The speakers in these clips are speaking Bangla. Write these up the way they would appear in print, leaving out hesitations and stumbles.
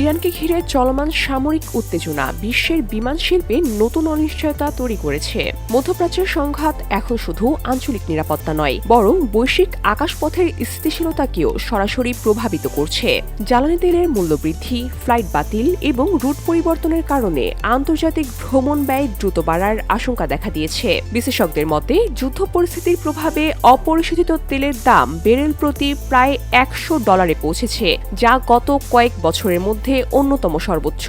ইরানকে ঘিরে চলমান সামরিক উত্তেজনা বিশ্বের বিমান শিল্পে নতুন অনিশ্চয়তা তৈরি করেছে। মধ্যপ্রাচ্যের সংঘাত এখন শুধু আঞ্চলিক নিরাপত্তা নয়, বরং বৈশ্বিক আকাশপথের স্থিতিশীলতাকেও সরাসরি প্রভাবিত করছে। জ্বালানি তেলের মূল্যবৃদ্ধি, ফ্লাইট বাতিল এবং রুট পরিবর্তনের কারণে আন্তর্জাতিক ভ্রমণ ব্যয় দ্রুত বাড়ার আশঙ্কা দেখা দিয়েছে। বিশেষজ্ঞদের মতে, যুদ্ধ পরিস্থিতির প্রভাবে অপরিশোধিত তেলের দাম ব্যারেল প্রতি প্রায় $100 পৌঁছেছে, যা গত কয়েক বছরের মধ্যে অন্যতম সর্বোচ্চ।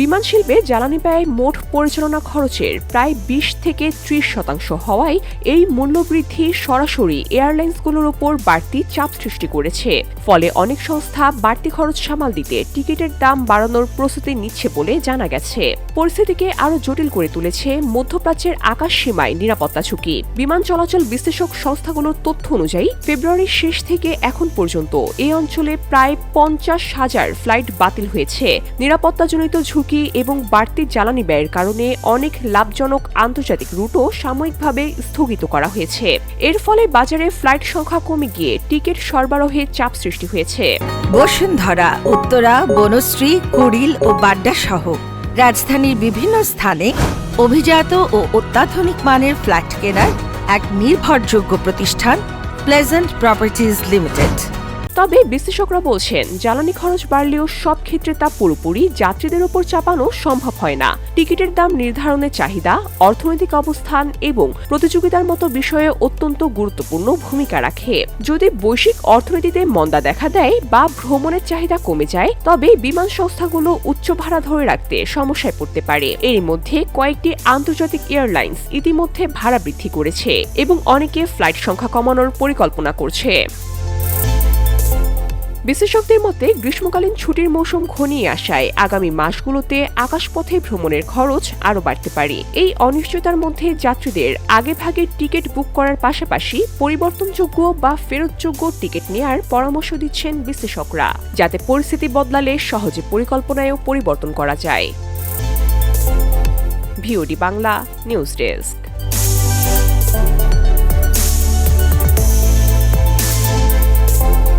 বিমান শিল্পে জ্বালানি ব্যয় মোট পরিচালনা খরচের প্রায় 20 থেকে 30% হওয়ায় এই মূল্যবৃদ্ধি সরাসরি এয়ারলাইন্সগুলোর ওপর বাড়তি চাপ সৃষ্টি করেছে। ফলে অনেক সংস্থা বাড়তি খরচ সামাল দিতে টিকিটের দাম বাড়ানোর প্রস্তুতি নিচ্ছে বলে জানা গেছে। পরিস্থিতিকে আরও জটিল করে তুলেছে মধ্যপ্রাচ্যের আকাশ সীমায় নিরাপত্তা ঝুঁকি। বিমান চলাচল বিশ্লেষক সংস্থাগুলোর তথ্য অনুযায়ী ফেব্রুয়ারির শেষ থেকে এখন পর্যন্ত এই অঞ্চলে প্রায় 50,000 ফ্লাইট বাতিল হয়েছে। নিরাপত্তাজনিত ঝুঁকি এবং বাড়তি জ্বালানি ব্যয়ের কারণে অনেক লাভজনক আন্তর্জাতিক রুটও সাময়িকভাবে স্থগিত করা হয়েছে। এর ফলে বাজারে ফ্লাইট সংখ্যা কমে গিয়ে টিকিট সরবরাহে চাপ সৃষ্টি হয়েছে। বসুন্ধরা, উত্তরা, বনশ্রী, কুড়িল ও বাড্ডা সহ রাজধানীর বিভিন্ন স্থানে অভিজাত ও অত্যাধুনিক মানের ফ্ল্যাট কেনার এক নির্ভরযোগ্য প্রতিষ্ঠান প্লেজেন্ট প্রপার্টিজ লিমিটেড। তবে বিশ্লেষকরা বলছেন, জ্বালানি খরচ বাড়লেও সব ক্ষেত্রে তা পুরোপুরি যাত্রীদের উপর চাপানো সম্ভব হয় না। টিকিটের দাম নির্ধারণের চাহিদা, অর্থনৈতিক অবস্থান এবং প্রতিযোগিতার মতো বিষয়ে অত্যন্ত গুরুত্বপূর্ণ ভূমিকা রাখে। যদি বৈশ্বিক অর্থনীতিতে মন্দা দেখা দেয় বা ভ্রমণের চাহিদা কমে যায়, তবে বিমান সংস্থাগুলো উচ্চ ভাড়া ধরে রাখতে সমস্যায় পড়তে পারে। এর মধ্যে কয়েকটি আন্তর্জাতিক এয়ারলাইন্স ইতিমধ্যে ভাড়া বৃদ্ধি করেছে এবং অনেকে ফ্লাইট সংখ্যা কমানোর পরিকল্পনা করছে। বিশেষজ্ঞদের মতে, গ্রীষ্মকালীন ছুটির মৌসুম ঘনিয়ে আসায় আগামী মাসগুলোতে আকাশপথে ভ্রমণের খরচ আরও বাড়তে পারে। এই অনিশ্চয়তার মধ্যে যাত্রীদের আগেভাগে টিকিট বুক করার পাশাপাশি পরিবর্তনযোগ্য বা ফেরতযোগ্য টিকিট নেওয়ার পরামর্শ দিচ্ছেন বিশ্লেষকরা, যাতে পরিস্থিতি বদলালে সহজে পরিকল্পনায়ও পরিবর্তন করা যায়। VOD Bangla news desk.